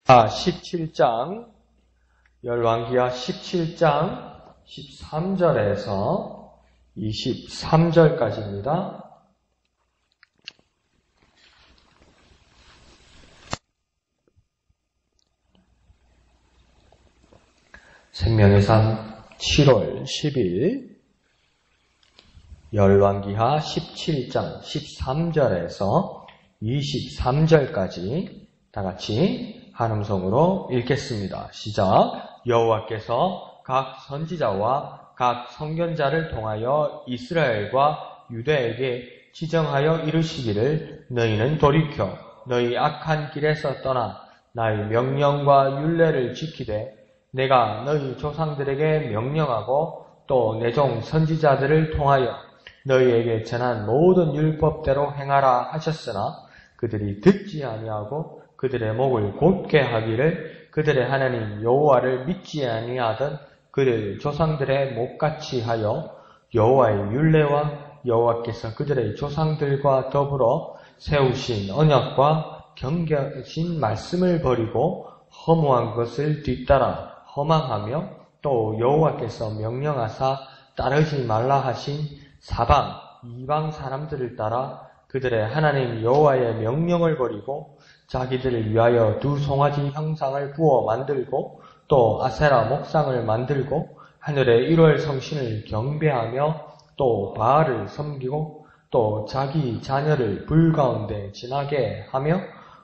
17장, 열왕기하 17장 13절에서 23절까지입니다. 생명의 산 7월 10일 열왕기하 17장 13절에서 23절까지 다같이 한음성으로 읽겠습니다. 시작. 여호와께서 각 선지자와 각 선견자를 통하여 이스라엘과 유다에게 지정하여 이르시기를 너희는 돌이켜 너희 악한 길에서 떠나 나의 명령과 율례를 지키되 내가 너희 조상들에게 명령하고 또 내 종 선지자들을 통하여 너희에게 전한 모든 율법대로 행하라 하셨으나 그들이 듣지 아니하고 그들의 목을 곧게 하기를 그들의 하나님 여호와를 믿지 아니하던 그들 조상들의 목같이 하여 여호와의 율례와 여호와께서 그들의 조상들과 더불어 세우신 언약과 경계하신 말씀을 버리고 허무한 것을 뒤따라 허망하며 또 여호와께서 명령하사 따르지 말라 하신 사방 이방 사람들을 따라 그들의 하나님 여호와의 명령을 버리고 자기들을 위하여 두 송아지 형상을 부어 만들고 또 아세라 목상을 만들고 하늘의 1월 성신을 경배하며 또 바알을 섬기고 또 자기 자녀를 불 가운데 지나게 하며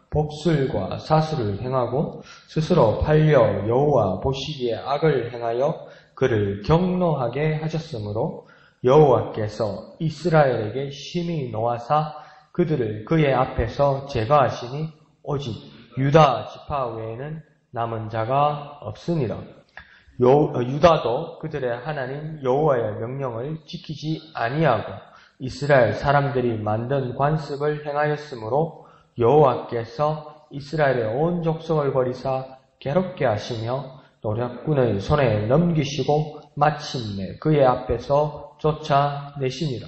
복술과 사술을 행하고 스스로 팔려 여호와 보시기에 악을 행하여 그를 경노하게 하셨으므로 여호와께서 이스라엘에게 심히 노하사 그들을 그의 앞에서 제거하시니 오직 유다 지파 외에는 남은 자가 없으니라. 유다도 그들의 하나님 여호와의 명령을 지키지 아니하고 이스라엘 사람들이 만든 관습을 행하였으므로 여호와께서 이스라엘의 온 족속을 버리사 괴롭게 하시며 노략군의 손에 넘기시고 마침내 그의 앞에서 쫓아내시니라.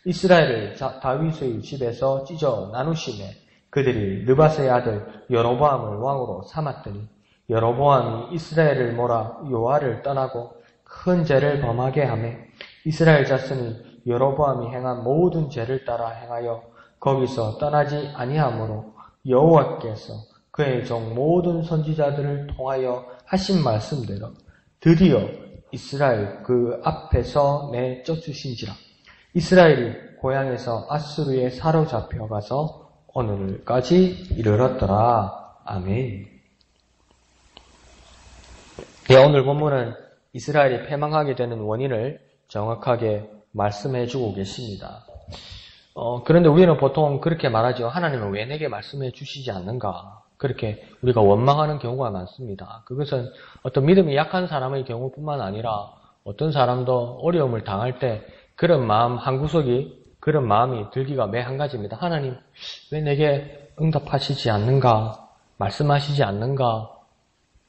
이스라엘을 다윗의 집에서 찢어 나누시매 그들이 느밧의 아들 여로보암을 왕으로 삼았더니 여로보암이 이스라엘을 몰아 여호와를 떠나고 큰 죄를 범하게 하매 이스라엘 자손이 여로보암이 행한 모든 죄를 따라 행하여 거기서 떠나지 아니하므로 여호와께서 그의 종 모든 선지자들을 통하여 하신 말씀대로 드디어 이스라엘 그 앞에서 내쫓으신지라. 이스라엘이 고향에서 아수르에 사로잡혀 가서 오늘까지 이르렀더라. 아멘. 오늘 본문은 이스라엘이 패망하게 되는 원인을 정확하게 말씀해 주고 계십니다. 그런데 우리는 보통 그렇게 말하죠. 하나님은 왜 내게 말씀해 주시지 않는가? 그렇게 우리가 원망하는 경우가 많습니다. 그것은 어떤 믿음이 약한 사람의 경우뿐만 아니라 어떤 사람도 어려움을 당할 때 그런 마음 한구석이 그런 마음이 들기가 매 한 가지입니다. 하나님 왜 내게 응답하시지 않는가? 말씀하시지 않는가?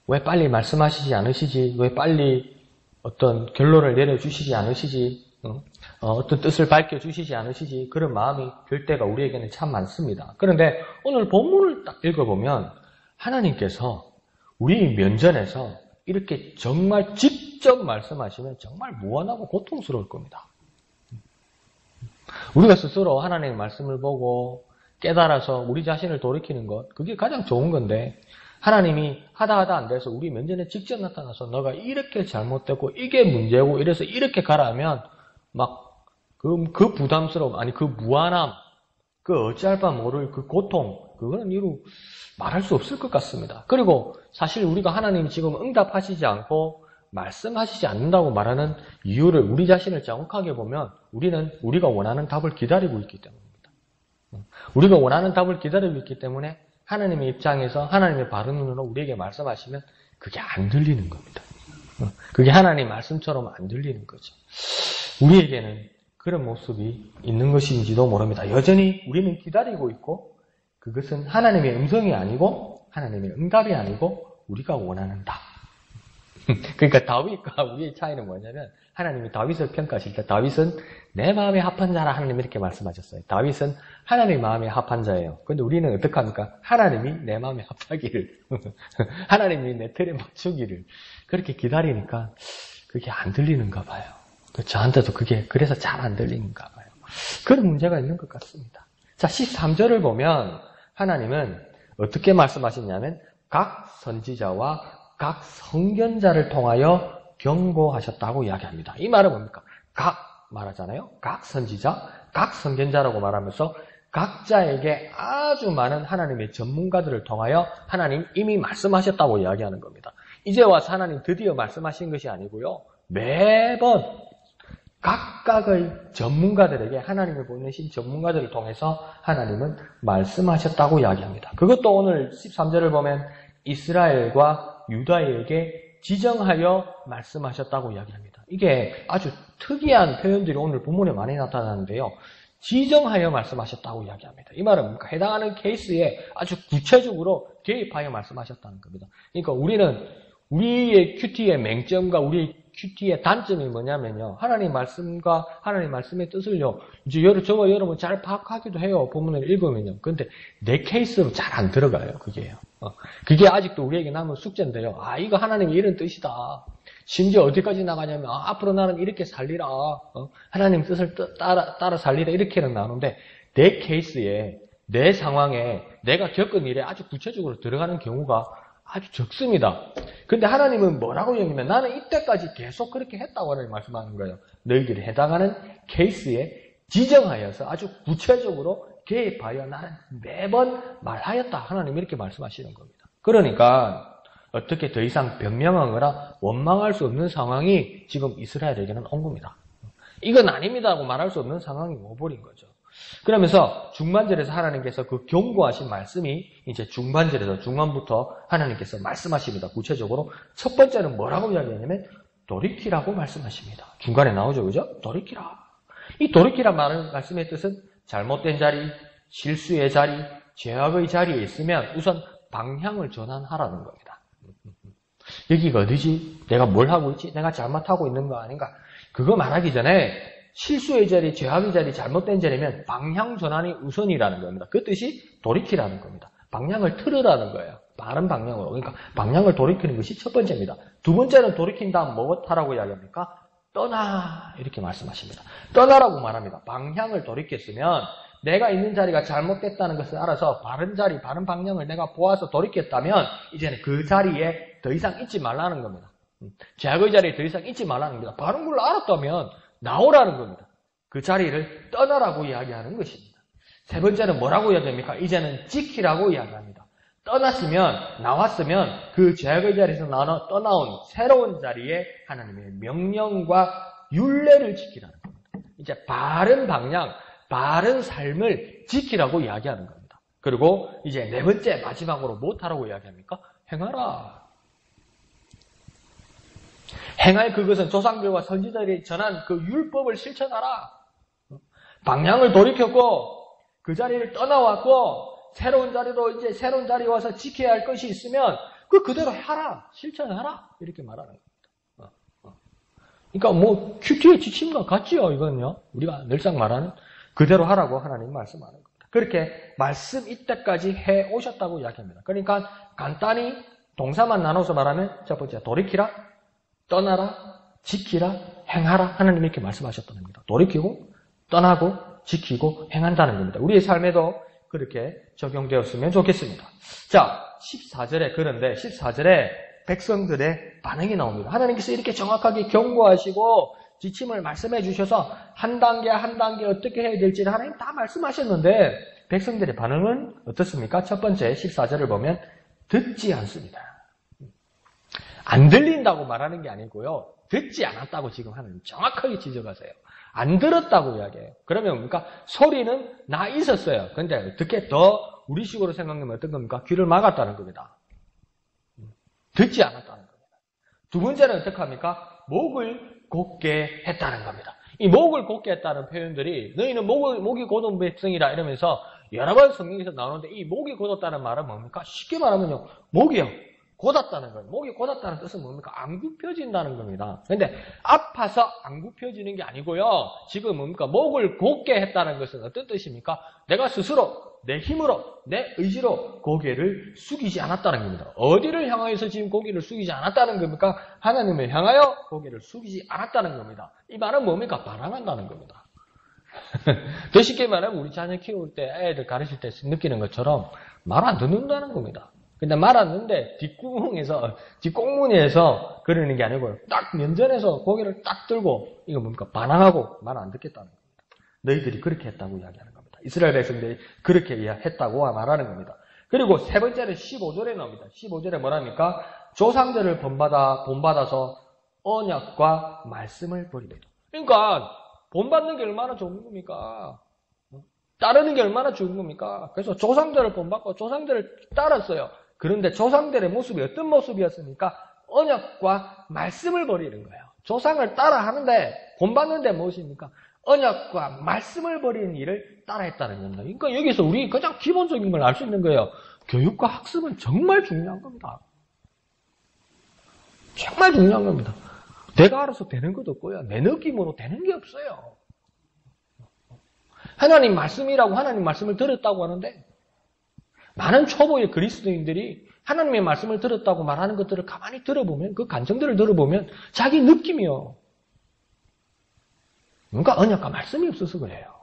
왜 빨리 말씀하시지 않으시지? 왜 빨리 어떤 결론을 내려주시지 않으시지? 어떤 뜻을 밝혀주시지 않으시지? 그런 마음이 들 때가 우리에게는 참 많습니다. 그런데 오늘 본문을 딱 읽어보면 하나님께서 우리 면전에서 이렇게 정말 직접 말씀하시면 정말 무한하고 고통스러울 겁니다. 우리가 스스로 하나님의 말씀을 보고 깨달아서 우리 자신을 돌이키는 것, 그게 가장 좋은 건데 하나님이 하다 안 돼서 우리 면전에 직접 나타나서 너가 이렇게 잘못됐고 이게 문제고 이래서 이렇게 가라 하면 막 그 부담스러움, 아니 그 무한함, 그 어찌할 바 모를 그 고통, 그거는 이루 말할 수 없을 것 같습니다. 그리고 사실 우리가 하나님이 지금 응답하시지 않고 말씀하시지 않는다고 말하는 이유를 우리 자신을 정확하게 보면 우리는 우리가 원하는 답을 기다리고 있기 때문입니다. 우리가 원하는 답을 기다리고 있기 때문에 하나님의 입장에서 하나님의 바른 눈으로 우리에게 말씀하시면 그게 안 들리는 겁니다. 그게 하나님 말씀처럼 안 들리는 거죠. 우리에게는 그런 모습이 있는 것인지도 모릅니다. 여전히 우리는 기다리고 있고 그것은 하나님의 음성이 아니고 하나님의 응답이 아니고 우리가 원하는 답. 그러니까 다윗과 우리의 차이는 뭐냐면 하나님이 다윗을 평가하실 때 다윗은 내 마음에 합한 자라 하나님 이렇게 말씀하셨어요. 다윗은 하나님의 마음에 합한 자예요. 그런데 우리는 어떻게 합니까? 하나님이 내 마음에 합하기를 하나님이 내 틀에 맞추기를 그렇게 기다리니까 그게 안 들리는가 봐요. 저한테도 그게 그래서 잘 안 들리는가 봐요. 그런 문제가 있는 것 같습니다. 자, 13절을 보면 하나님은 어떻게 말씀하시냐면 각 선지자와 각 선견자를 통하여 경고하셨다고 이야기합니다. 이 말은 뭡니까? 각 말하잖아요. 각 선지자, 각 선견자라고 말하면서 각자에게 아주 많은 하나님의 전문가들을 통하여 하나님 이미 말씀하셨다고 이야기하는 겁니다. 이제 와서 하나님 드디어 말씀하신 것이 아니고요. 매번 각각의 전문가들에게 하나님을 보내신 전문가들을 통해서 하나님은 말씀하셨다고 이야기합니다. 그것도 오늘 13절을 보면 이스라엘과 유다에게 지정하여 말씀하셨다고 이야기합니다. 이게 아주 특이한 표현들이 오늘 본문에 많이 나타나는데요. 지정하여 말씀하셨다고 이야기합니다. 이 말은 뭔가 해당하는 케이스에 아주 구체적으로 개입하여 말씀하셨다는 겁니다. 그러니까 우리는 우리의 큐티의 맹점과 우리의 큐티의 단점이 뭐냐면요. 하나님 말씀과 하나님 말씀의 뜻을요. 이제 저와 여러분 잘 파악하기도 해요. 본문을 읽으면요. 그런데 내 케이스로 잘 안 들어가요. 그게요. 그게 아직도 우리에게 남은 숙제인데요. 아, 이거 하나님의 이런 뜻이다. 심지어 어디까지 나가냐면 앞으로 나는 이렇게 살리라. 하나님 뜻을 따라 살리라. 이렇게는 나오는데 내 케이스에 내 상황에 내가 겪은 일에 아주 구체적으로 들어가는 경우가 아주 적습니다. 근데 하나님은 뭐라고 얘기하냐면 나는 이때까지 계속 그렇게 했다고 하나님 말씀하는 거예요. 너희들이 해당하는 케이스에 지정하여서 아주 구체적으로 개입하여 나는 매번 말하였다. 하나님 이렇게 말씀하시는 겁니다. 그러니까 어떻게 더 이상 변명하거나 원망할 수 없는 상황이 지금 이스라엘에게는 온 겁니다. 이건 아닙니다라고 말할 수 없는 상황이 오버린 거죠. 그러면서 중반절에서 하나님께서 그 경고하신 말씀이 이제 중반절에서 중반부터 하나님께서 말씀하십니다. 구체적으로 첫 번째는 뭐라고 이야기하냐면 돌이키라고 말씀하십니다. 중간에 나오죠, 그죠? 돌이키라. 이 돌이키란 말씀의 뜻은 잘못된 자리, 실수의 자리, 죄악의 자리에 있으면 우선 방향을 전환하라는 겁니다. 여기가 어디지? 내가 뭘 하고 있지? 내가 잘못하고 있는 거 아닌가? 그거 말하기 전에 실수의 자리, 죄악의 자리, 잘못된 자리면 방향 전환이 우선이라는 겁니다. 그 뜻이 돌이키라는 겁니다. 방향을 틀으라는 거예요. 바른 방향으로. 그러니까 방향을 돌이키는 것이 첫 번째입니다. 두 번째는 돌이킨 다음 무엇하라고 이야기합니까? 떠나 이렇게 말씀하십니다. 떠나라고 말합니다. 방향을 돌이켰으면 내가 있는 자리가 잘못됐다는 것을 알아서 바른 자리, 바른 방향을 내가 보아서 돌이켰다면 이제는 그 자리에 더 이상 있지 말라는 겁니다. 죄악의 자리에 더 이상 있지 말라는 겁니다. 바른 걸 알았다면 나오라는 겁니다. 그 자리를 떠나라고 이야기하는 것입니다. 세 번째는 뭐라고 이야기합니까? 이제는 지키라고 이야기합니다. 떠났으면, 나왔으면 그 죄악의 자리에서 떠나온 새로운 자리에 하나님의 명령과 율례를 지키라는 겁니다. 이제 바른 방향, 바른 삶을 지키라고 이야기하는 겁니다. 그리고 이제 네 번째 마지막으로 무엇하라고 이야기합니까? 행하라. 행할 그것은 조상들과 선지자들이 전한 그 율법을 실천하라. 방향을 돌이켰고 그 자리를 떠나왔고 새로운 자리로 이제 새로운 자리에 와서 지켜야 할 것이 있으면 그대로 하라. 실천하라. 이렇게 말하는 겁니다. 그러니까 뭐 큐티의 지침과 같지요. 이건요. 우리가 늘상 말하는 그대로 하라고 하나님 말씀하는 겁니다. 그렇게 말씀 이때까지 해 오셨다고 이야기합니다. 그러니까 간단히 동사만 나눠서 말하면 첫 번째 돌이키라, 떠나라, 지키라, 행하라. 하나님 이렇게 말씀하셨다는 겁니다. 돌이키고 떠나고 지키고 행한다는 겁니다. 우리의 삶에도 그렇게 적용되었으면 좋겠습니다. 자, 14절에 그런데 14절에 백성들의 반응이 나옵니다. 하나님께서 이렇게 정확하게 경고하시고 지침을 말씀해 주셔서 한 단계 한 단계 어떻게 해야 될지를 하나님 다 말씀하셨는데 백성들의 반응은 어떻습니까? 첫 번째 14절을 보면 듣지 않습니다. 안 들린다고 말하는 게 아니고요. 듣지 않았다고 지금 하나님 정확하게 지적하세요. 안 들었다고 이야기해요. 그러면 뭡니까? 소리는 나 있었어요. 그런데 어떻게 더 우리식으로 생각하면 어떤 겁니까? 귀를 막았다는 겁니다. 듣지 않았다는 겁니다. 두 번째는 어떻게 합니까? 목을 곧게 했다는 겁니다. 이 목을 곧게 했다는 표현들이 너희는 목이 곧은 백성이라 이러면서 여러 번 성경에서 나오는데 이 목이 곧었다는 말은 뭡니까? 쉽게 말하면요. 목이요. 곧았다는 거예요. 목이 곧았다는 뜻은 뭡니까? 안 굽혀진다는 겁니다. 근데 아파서 안 굽혀지는 게 아니고요. 지금 뭡니까? 목을 곧게 했다는 것은 어떤 뜻입니까? 내가 스스로 내 힘으로 내 의지로 고개를 숙이지 않았다는 겁니다. 어디를 향하여서 지금 고개를 숙이지 않았다는 겁니까? 하나님을 향하여 고개를 숙이지 않았다는 겁니다. 이 말은 뭡니까? 반항한다는 겁니다. 더 쉽게 말하면 우리 자녀 키울 때 애들 가르칠 때 느끼는 것처럼 말 안 듣는다는 겁니다. 근데 말 안 듣는데 뒷공문에서 그러는 게 아니고요. 딱 면전에서 고개를 딱 들고 이거 뭡니까? 반항하고 말 안 듣겠다는 겁니다. 너희들이 그렇게 했다고 이야기하는 겁니다. 이스라엘 백성들이 그렇게 했다고 말하는 겁니다. 그리고 세 번째는 15절에 나옵니다. 15절에 뭐랍니까? 조상들을 본받아서 언약과 말씀을 버립니다. 그러니까 본받는 게 얼마나 좋은 겁니까? 따르는 게 얼마나 좋은 겁니까? 그래서 조상들을 본받고 조상들을 따랐어요. 그런데 조상들의 모습이 어떤 모습이었습니까? 언약과 말씀을 버리는 거예요. 조상을 따라 하는데 본받는데 무엇입니까? 언약과 말씀을 버리는 일을 따라했다는 겁니다. 그러니까 여기서 우리 가장 기본적인 걸 알 수 있는 거예요. 교육과 학습은 정말 중요한 겁니다. 정말 중요한 겁니다. 내가 알아서 되는 것도 없고요. 내 느낌으로 되는 게 없어요. 하나님 말씀이라고 하나님 말씀을 들었다고 하는데 많은 초보의 그리스도인들이 하나님의 말씀을 들었다고 말하는 것들을 가만히 들어보면 그 감정들을 들어보면 자기 느낌이요. 뭔가 언약과 말씀이 없어서 그래요.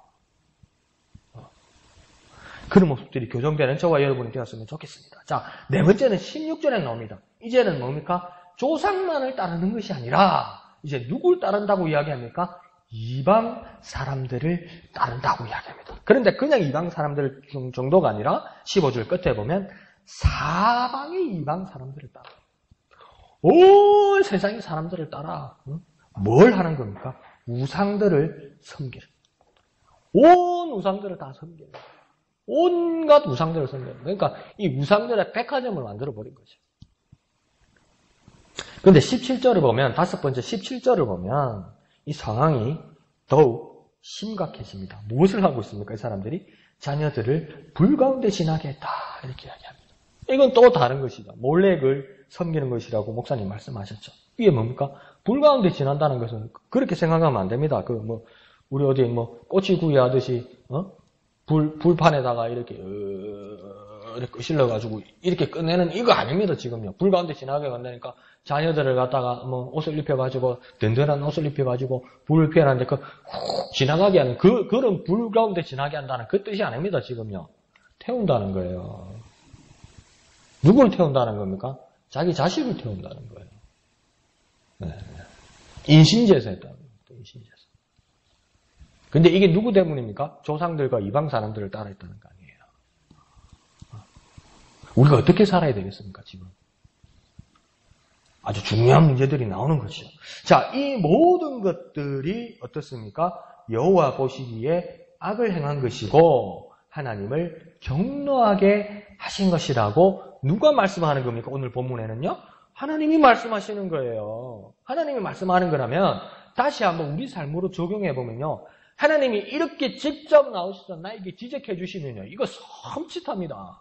그런 모습들이 교정되는 저와 여러분이 되었으면 좋겠습니다. 자, 네 번째는 16절에 나옵니다. 이제는 뭡니까? 조상만을 따르는 것이 아니라 이제 누굴 따른다고 이야기합니까? 이방 사람들을 따른다고 이야기합니다. 그런데 그냥 이방 사람들 정도가 아니라 15절 끝에 보면 사방의 이방 사람들을 따라. 온 세상의 사람들을 따라 뭘 하는 겁니까? 우상들을 섬기는. 온 우상들을 다 섬기는. 온갖 우상들을 섬기는. 그러니까 이 우상들의 백화점을 만들어버린 거죠. 그런데 17절을 보면, 다섯 번째 17절을 보면 이 상황이 더욱 심각해집니다. 무엇을 하고 있습니까? 이 사람들이 자녀들을 불 가운데 지나게 했다. 이렇게 이야기합니다. 이건 또 다른 것이죠. 몰렉을 섬기는 것이라고 목사님 말씀하셨죠. 이게 뭡니까? 불 가운데 지난다는 것은 그렇게 생각하면 안 됩니다. 우리 어디 꼬치구이 하듯이, 불판에다가 이렇게 실러가지고 이렇게 끝내는 이거 아닙니다, 지금요. 불 가운데 지나게 간다니까 자녀들을 갖다가 옷을 입혀가지고, 든든한 옷을 입혀가지고, 불을 피워놨는데 훅 지나가게 하는, 그런 불 가운데 지나게 한다는 그 뜻이 아닙니다, 지금요. 태운다는 거예요. 누구를 태운다는 겁니까? 자기 자식을 태운다는 거예요. 네. 인신제사 했다는 거예요, 인신제사. 근데 이게 누구 때문입니까? 조상들과 이방 사람들을 따라했다는 거 아니에요. 우리가 어떻게 살아야 되겠습니까, 지금? 아주 중요한 문제들이 나오는 것이죠. 자, 이 모든 것들이 어떻습니까? 여호와 보시기에 악을 행한 것이고 하나님을 경노하게 하신 것이라고 누가 말씀하는 겁니까? 오늘 본문에는요. 하나님이 말씀하시는 거예요. 하나님이 말씀하는 거라면 다시 한번 우리 삶으로 적용해 보면요. 하나님이 이렇게 직접 나오셔서 나에게 지적해 주시면요. 이거 섬찟합니다.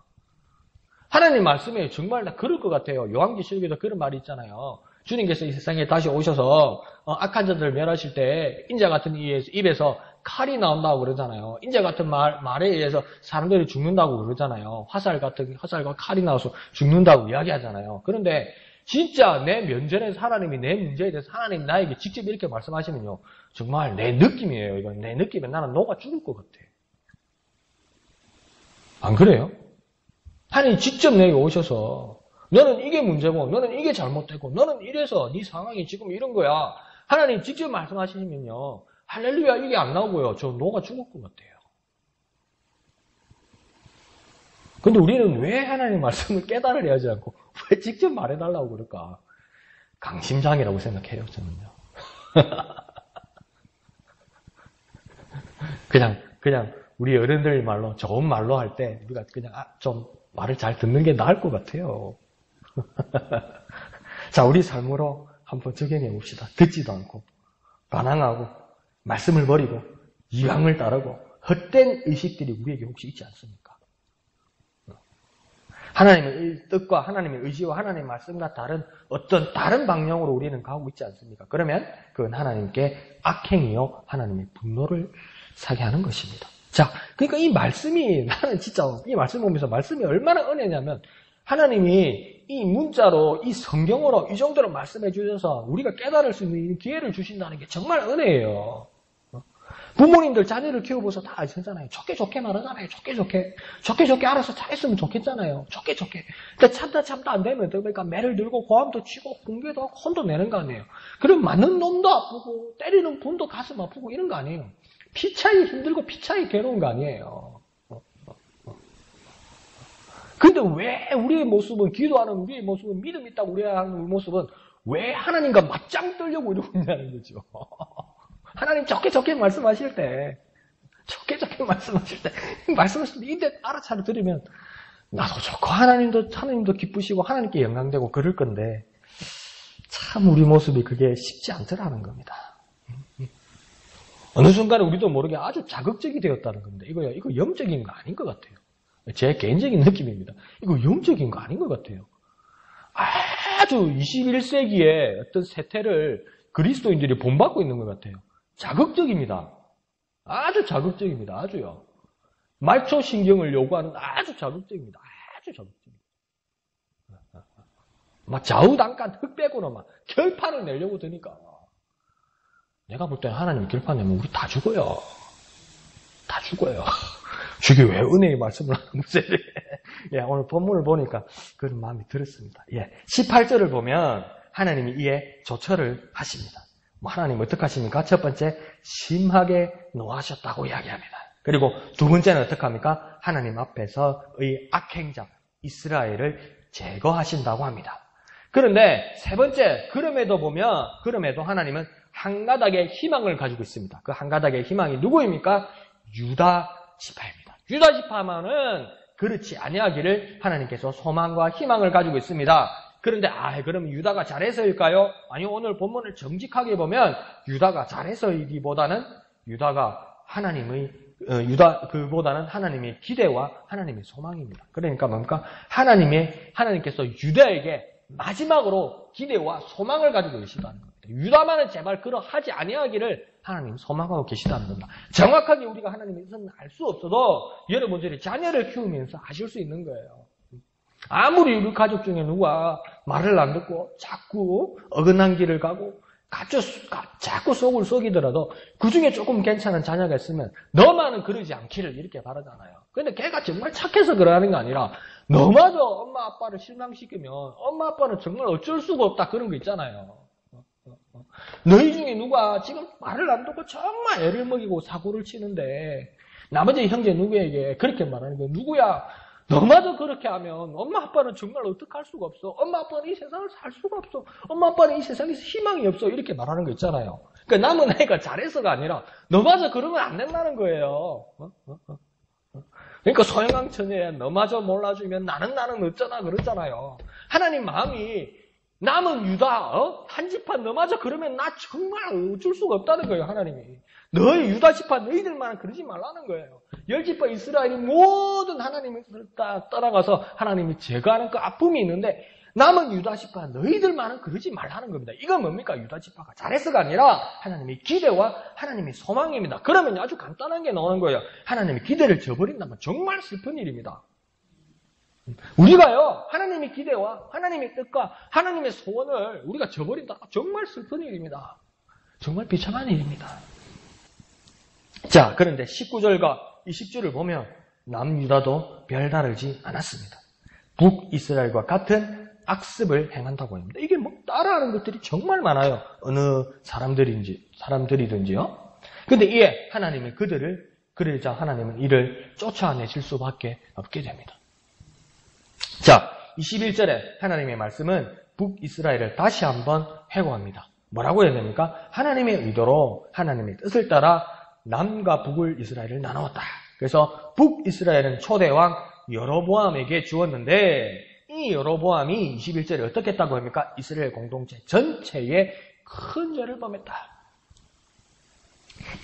하나님 말씀에 정말 다 그럴 것 같아요. 요한계시록에도 그런 말이 있잖아요. 주님께서 이 세상에 다시 오셔서 악한 자들을 멸하실 때 인자 같은 입에서 칼이 나온다고 그러잖아요. 인자 같은 말에 의해서 사람들이 죽는다고 그러잖아요. 화살과 칼이 나와서 죽는다고 이야기하잖아요. 그런데 진짜 내 면전에서 하나님이 내 문제에 대해서 하나님 나에게 직접 이렇게 말씀하시면요. 정말 내 느낌이에요. 이건 내 느낌에 나는 녹아 죽을 것 같아. 안 그래요? 하나님 직접 내게 오셔서 너는 이게 문제고 너는 이게 잘못되고 너는 이래서 네 상황이 지금 이런 거야. 하나님 직접 말씀하시면요. 할렐루야 이게 안 나오고요. 저 녹아 죽을 것 같아요. 근데 우리는 왜 하나님 말씀을 깨달으려 하지 않고 왜 직접 말해달라고 그럴까? 강심장이라고 생각해요, 저는요. 그냥 우리 어른들 말로 좋은 말로 할 때 우리가 그냥 좀 말을 잘 듣는 게 나을 것 같아요. 자, 우리 삶으로 한번 적용해 봅시다. 듣지도 않고 반항하고 말씀을 버리고 이왕을 따르고 헛된 의식들이 우리에게 혹시 있지 않습니까? 하나님의 뜻과 하나님의 의지와 하나님의 말씀과 어떤 다른 방향으로 우리는 가고 있지 않습니까? 그러면 그건 하나님께 악행이요 하나님의 분노를 사게 하는 것입니다. 자, 그러니까 이 말씀이 나는 진짜 이 말씀 보면서 말씀이 얼마나 은혜냐면 하나님이 이 문자로 이 성경으로 이 정도로 말씀해 주셔서 우리가 깨달을 수 있는 기회를 주신다는 게 정말 은혜예요. 부모님들 자녀를 키워보서 다 아시잖아요. 좋게 말하잖아요. 좋게 알아서 잘했으면 좋겠잖아요. 좋게. 근데 참다 안 되면 그러니까 매를 들고 고함도 치고 공개도 하고 혼도 내는 거 아니에요. 그럼 맞는 놈도 아프고 때리는 분도 가슴 아프고 이런 거 아니에요. 피차이 힘들고 피차이 괴로운 거 아니에요. 근데 왜 우리의 모습은 기도하는 우리의 모습은 믿음 있다고 우리 하는 모습은 왜 하나님과 맞짱 뜨려고 이러고 있냐는 거죠. 하나님 좋게 말씀하실 때 말씀하실 때 이때 알아차려 들으면 나도 좋고 하나님도 기쁘시고 하나님께 영광되고 그럴 건데 참 우리 모습이 그게 쉽지 않더라는 겁니다. 어느 순간에 우리도 모르게 아주 자극적이 되었다는 겁니다. 이거 영적인 거 아닌 것 같아요. 제 개인적인 느낌입니다. 이거 영적인 거 아닌 것 같아요. 아주 21세기의 어떤 세태를 그리스도인들이 본받고 있는 것 같아요. 자극적입니다. 아주 자극적입니다. 아주요. 말초 신경을 요구하는 아주 자극적입니다. 아주 자극적입니다. 막 좌우당간 흑백으로 막 결판을 내려고 드니까 내가 볼 때는 하나님 결판 내면 우리 다 죽어요. 다 죽어요. 저게 왜 은혜의 말씀을 하는 거지? 예, 오늘 본문을 보니까 그런 마음이 들었습니다. 예, 18절을 보면 하나님이 이에 조처를 하십니다. 하나님 어떻게 하십니까? 첫 번째, 심하게 노하셨다고 이야기합니다. 그리고 두 번째는 어떻게 합니까? 하나님 앞에서의 악행자 이스라엘을 제거하신다고 합니다. 그런데 세 번째, 그럼에도 하나님은 한 가닥의 희망을 가지고 있습니다. 그 한 가닥의 희망이 누구입니까? 유다 지파입니다. 유다 지파만은 그렇지 아니하기를 하나님께서 소망과 희망을 가지고 있습니다. 그런데 그럼 유다가 잘해서일까요? 아니요, 오늘 본문을 정직하게 보면 유다가 잘해서이기보다는 그보다는 하나님의 기대와 하나님의 소망입니다. 그러니까 뭡니까? 하나님께서 유다에게 마지막으로 기대와 소망을 가지고 계시다는 겁니다. 유다만은 제발 그러하지 아니하기를 하나님 소망하고 계시다는 겁니다. 정확하게 우리가 하나님의 뜻은 알 수 없어도 여러분들이 자녀를 키우면서 아실 수 있는 거예요. 아무리 우리 가족 중에 누가 말을 안 듣고 자꾸 어긋난 길을 가고 자꾸 속을 속이더라도 그 중에 조금 괜찮은 자녀가 있으면 너만은 그러지 않기를 이렇게 바라잖아요. 근데 걔가 정말 착해서 그러는 게 아니라 너마저 엄마 아빠를 실망시키면 엄마 아빠는 정말 어쩔 수가 없다 그런 거 있잖아요. 너희 중에 누가 지금 말을 안 듣고 정말 애를 먹이고 사고를 치는데 나머지 형제 누구에게 그렇게 말하는 거예요. 누구야? 너마저 그렇게 하면 엄마 아빠는 정말 어떡할 수가 없어. 엄마 아빠는 이 세상을 살 수가 없어. 엄마 아빠는 이 세상에서 희망이 없어. 이렇게 말하는 거 있잖아요. 그러니까 남은 애가 잘해서가 아니라 너마저 그러면 안 된다는 거예요. 그러니까 소형왕천에 너마저 몰라주면 나는 어쩌나 그러잖아요. 하나님 마음이 남은 유다, 한 지파 너마저 그러면 나 정말 어쩔 수가 없다는 거예요, 하나님이. 너희 유다 지파 너희들만 그러지 말라는 거예요. 10지파 이스라엘이 모든 하나님을 다 따라가서 하나님이 제거하는 그 아픔이 있는데 남은 유다 지파 너희들만은 그러지 말라는 겁니다. 이건 뭡니까? 유다 지파가 잘해서가 아니라 하나님의 기대와 하나님의 소망입니다. 그러면 아주 간단한 게 나오는 거예요. 하나님의 기대를 저버린다면 정말 슬픈 일입니다. 우리가요, 하나님의 기대와 하나님의 뜻과 하나님의 소원을 우리가 저버린다. 정말 슬픈 일입니다. 정말 비참한 일입니다. 자, 그런데 19절과 20절을 보면 남유다도 별다르지 않았습니다. 북이스라엘과 같은 악습을 행한다고 합니다. 이게 따라하는 것들이 정말 많아요. 어느 사람들이든지요. 근데 이에 하나님은 그러자 하나님은 이를 쫓아내실 수밖에 없게 됩니다. 자, 21절에 하나님의 말씀은 북이스라엘을 다시 한번 회고합니다. 뭐라고 해야 됩니까? 하나님의 의도로 하나님의 뜻을 따라 남과 북을 이스라엘을 나누었다. 그래서 북이스라엘은 초대왕 여로보암에게 주었는데 이 여로보암이 21절에 어떻게 했다고 합니까? 이스라엘 공동체 전체에 큰 죄를 범했다.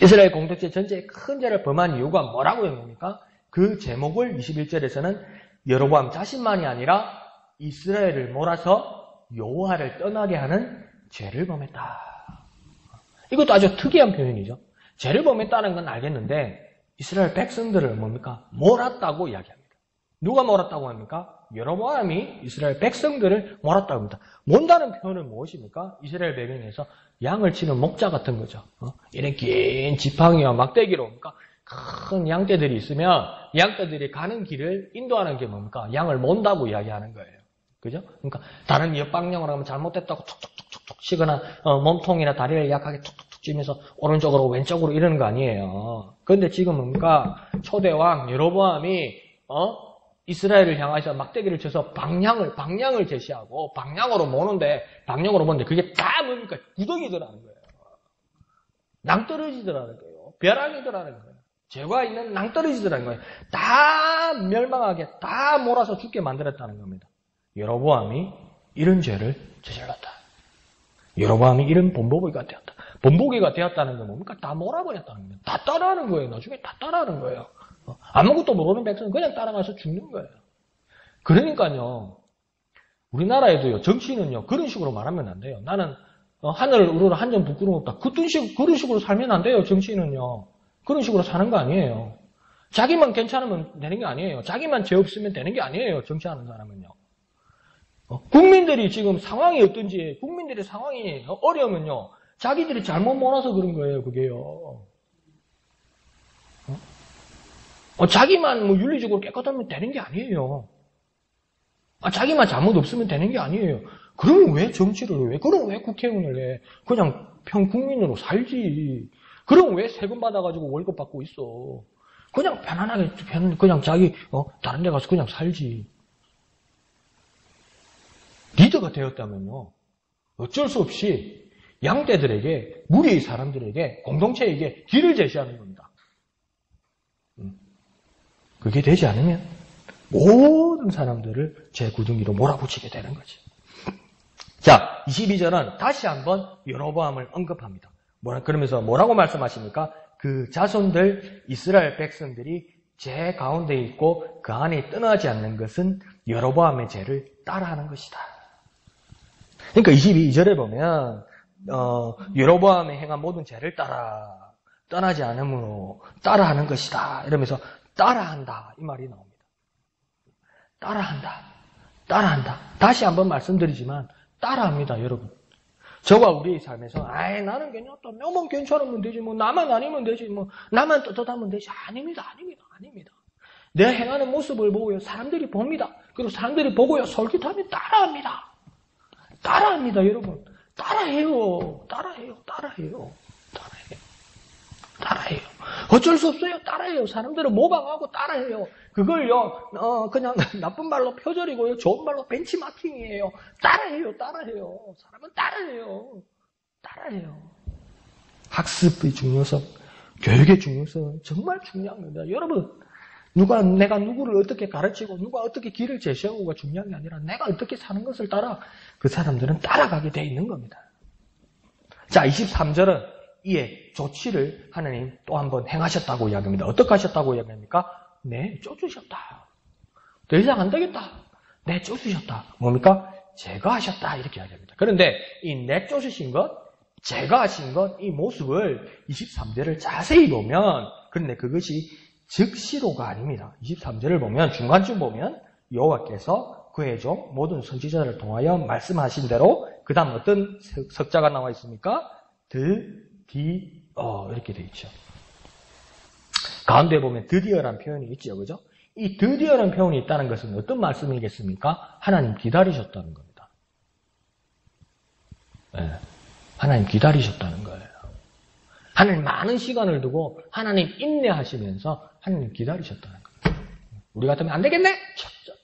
이스라엘 공동체 전체에 큰 죄를 범한 이유가 뭐라고 했습니까? 그 제목을 21절에서는 여로보암 자신만이 아니라 이스라엘을 몰아서 여호와를 떠나게 하는 죄를 범했다. 이것도 아주 특이한 표현이죠. 죄를 범했다는 건 알겠는데 이스라엘 백성들을 뭡니까? 몰았다고 이야기합니다. 누가 몰았다고 합니까? 여로보암이 이스라엘 백성들을 몰았다고 합니다. 몬다는 표현은 무엇입니까? 이스라엘 배경에서 양을 치는 목자 같은 거죠. 이런 긴 지팡이와 막대기로 그러니까 큰 양떼들이 있으면 양떼들이 가는 길을 인도하는 게 뭡니까? 양을 몬다고 이야기하는 거예요. 그죠? 그러니까 다른 옆방향으로 가면 잘못됐다고 툭툭툭툭 치거나 몸통이나 다리를 약하게 툭툭툭 치면서 오른쪽으로 왼쪽으로 이러는 거 아니에요. 그런데 지금 뭡니까? 초대왕 여로보암이 이스라엘을 향해서 막대기를 쳐서 방향을 제시하고 방향으로 모는데 그게 다 뭡니까? 구덩이더라는 거예요. 낭떠러지더라는 거예요. 벼랑이더라는 거예요. 죄가 있는 낭떠러지더라는 거예요. 다 멸망하게 다 몰아서 죽게 만들었다는 겁니다. 여로보암이 이런 죄를 저질렀다. 여로보암이 이런 본보기가 되었다. 본보기가 되었다는 건 뭡니까? 다 몰아버렸다는 겁니다. 다 따라하는 거예요. 나중에 다 따라하는 거예요. 아무것도 모르는 백성은 그냥 따라가서 죽는 거예요. 그러니까요. 우리나라에도요. 정치인은요. 그런 식으로 말하면 안 돼요. 나는 하늘을 우러러 한 점 부끄러움 없다. 그런 식으로 살면 안 돼요. 정치인은요. 그런 식으로 사는 거 아니에요. 자기만 괜찮으면 되는 게 아니에요. 자기만 죄 없으면 되는 게 아니에요. 정치하는 사람은요. 국민들이 지금 상황이 어떤지, 국민들의 상황이 어려우면요. 자기들이 잘못 몰아서 그런 거예요. 그게요. 자기만 윤리적으로 깨끗하면 되는 게 아니에요. 자기만 잘못 없으면 되는 게 아니에요. 그럼 왜 정치를 해? 그럼 왜 국회의원을 해? 그냥 국민으로 살지. 그럼 왜 세금 받아가지고 월급 받고 있어? 그냥 편안하게, 그냥 자기, 다른 데 가서 그냥 살지. 리더가 되었다면요. 어쩔 수 없이 양떼들에게, 무리의 사람들에게, 공동체에게 길을 제시하는 겁니다. 그게 되지 않으면 모든 사람들을 제 구덩이로 몰아붙이게 되는 거지. 자, 22절은 다시 한번 여로보암을 언급합니다. 그러면서 뭐라고 말씀하십니까? 그 자손들 이스라엘 백성들이 죄 가운데 있고 그 안에 떠나지 않는 것은 여로보암의 죄를 따라하는 것이다. 그러니까 22절에 보면 여로보암이 행한 모든 죄를 떠나지 않으므로 따라하는 것이다. 이러면서 따라한다. 이 말이 나옵니다. 따라한다. 다시 한번 말씀드리지만 따라합니다, 여러분. 저와 우리의 삶에서 나는 괜찮다. 너만 괜찮으면 되지. 나만 아니면 되지. 나만 떳떳하면 되지. 아닙니다. 내가 행하는 모습을 보고요. 사람들이 봅니다. 그리고 사람들이 보고요. 솔깃하면 따라합니다, 여러분. 따라해요. 어쩔 수 없어요. 따라해요. 사람들은 모방하고 따라해요. 그걸요, 그냥 나쁜 말로 표절이고요. 좋은 말로 벤치마킹이에요. 따라해요. 사람은 따라해요. 학습의 중요성, 교육의 중요성은 정말 중요한 겁니다. 여러분, 내가 누구를 어떻게 가르치고, 누가 어떻게 길을 제시하고가 중요한 게 아니라 내가 어떻게 사는 것을 따라 그 사람들은 따라가게 돼 있는 겁니다. 자, 23절은 이에 조치를 하나님 또 한 번 행하셨다고 이야기합니다. 어떻게 하셨다고 이야기합니까? 네, 쫓으셨다. 더 이상 안 되겠다. 네, 쫓으셨다. 뭡니까? 제가 하셨다. 이렇게 이야기합니다. 그런데 이 내쫓으신 것, 제가 하신 것, 이 모습을 23절을 자세히 보면, 그런데 그것이 즉시로가 아닙니다. 23절을 보면, 중간쯤 보면 여호와께서 그의 종 모든 선지자를 통하여 말씀하신 대로 그 다음 어떤 석자가 나와 있습니까? 이렇게 되어 있죠. 가운데 보면 드디어라는 표현이 있죠. 그죠? 이 드디어라는 표현이 있다는 것은 어떤 말씀이겠습니까? 하나님 기다리셨다는 겁니다. 네. 하나님 기다리셨다는 거예요. 하나님 많은 시간을 두고 하나님 인내하시면서 하나님 기다리셨다는 거예요. 우리 같으면 안 되겠네?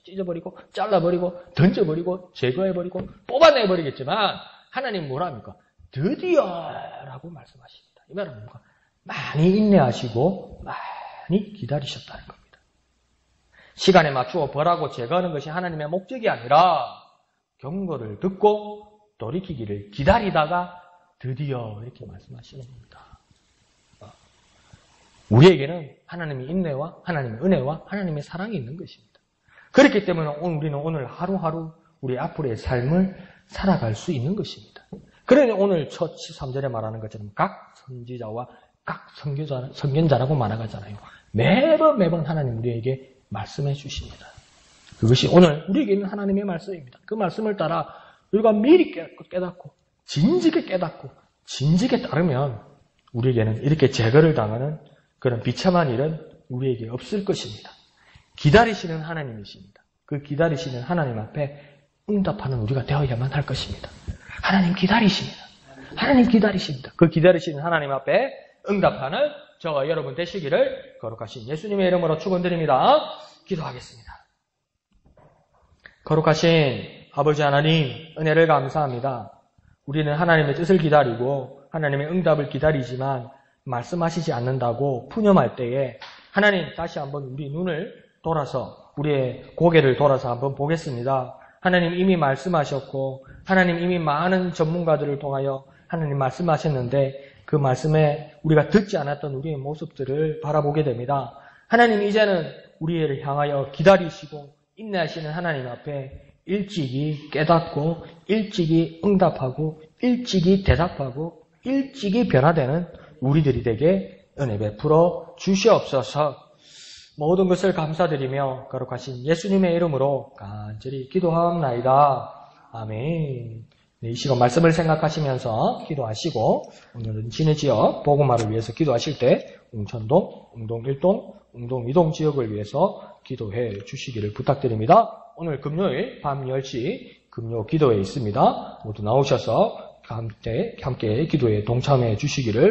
찢어버리고 잘라버리고 던져버리고 제거해버리고 뽑아내버리겠지만 하나님 뭐라 합니까? 드디어라고 말씀하십니다. 이 말은 뭔가 많이 인내하시고 많이 기다리셨다는 겁니다. 시간에 맞추어 벌하고 제거하는 것이 하나님의 목적이 아니라 경고를 듣고 돌이키기를 기다리다가 드디어 이렇게 말씀하시는 겁니다. 우리에게는 하나님의 인내와 하나님의 은혜와 하나님의 사랑이 있는 것입니다. 그렇기 때문에 우리는 오늘 하루하루 우리 앞으로의 삶을 살아갈 수 있는 것입니다. 그러니 오늘 첫 13절에 말하는 것처럼 각 선지자와 각 선견자라고 말하잖아요. 매번 하나님 우리에게 말씀해 주십니다. 그것이 오늘 우리에게 있는 하나님의 말씀입니다. 그 말씀을 따라 우리가 미리 깨닫고 진지게 깨닫고 진지게 따르면 우리에게는 이렇게 제거를 당하는 그런 비참한 일은 우리에게 없을 것입니다. 기다리시는 하나님이십니다. 그 기다리시는 하나님 앞에 응답하는 우리가 되어야만 할 것입니다. 하나님 기다리십니다. 하나님 기다리십니다. 그 기다리시는 하나님 앞에 응답하는 저와 여러분 되시기를 거룩하신 예수님의 이름으로 축원드립니다. 기도하겠습니다. 거룩하신 아버지 하나님, 은혜를 감사합니다. 우리는 하나님의 뜻을 기다리고 하나님의 응답을 기다리지만 말씀하시지 않는다고 푸념할 때에 하나님 다시 한번 우리 눈을 돌아서 우리의 고개를 돌아서 한번 보겠습니다. 하나님 이미 말씀하셨고 하나님 이미 많은 전문가들을 통하여 하나님 말씀하셨는데 그 말씀에 우리가 듣지 않았던 우리의 모습들을 바라보게 됩니다. 하나님 이제는 우리를 향하여 기다리시고 인내하시는 하나님 앞에 일찍이 깨닫고 일찍이 응답하고 일찍이 대답하고 일찍이 변화되는 우리들이 되게 은혜 베풀어 주시옵소서. 모든 것을 감사드리며 거룩하신 예수님의 이름으로 간절히 기도하옵나이다. 아멘. 네, 이 시간 말씀을 생각하시면서 기도하시고 오늘은 진해지역 복음화를 위해서 기도하실 때 웅천동, 웅동 1동, 웅동 2동 지역을 위해서 기도해 주시기를 부탁드립니다. 오늘 금요일 밤 10시 금요 기도회 있습니다. 모두 나오셔서 함께 기도에 동참해 주시기를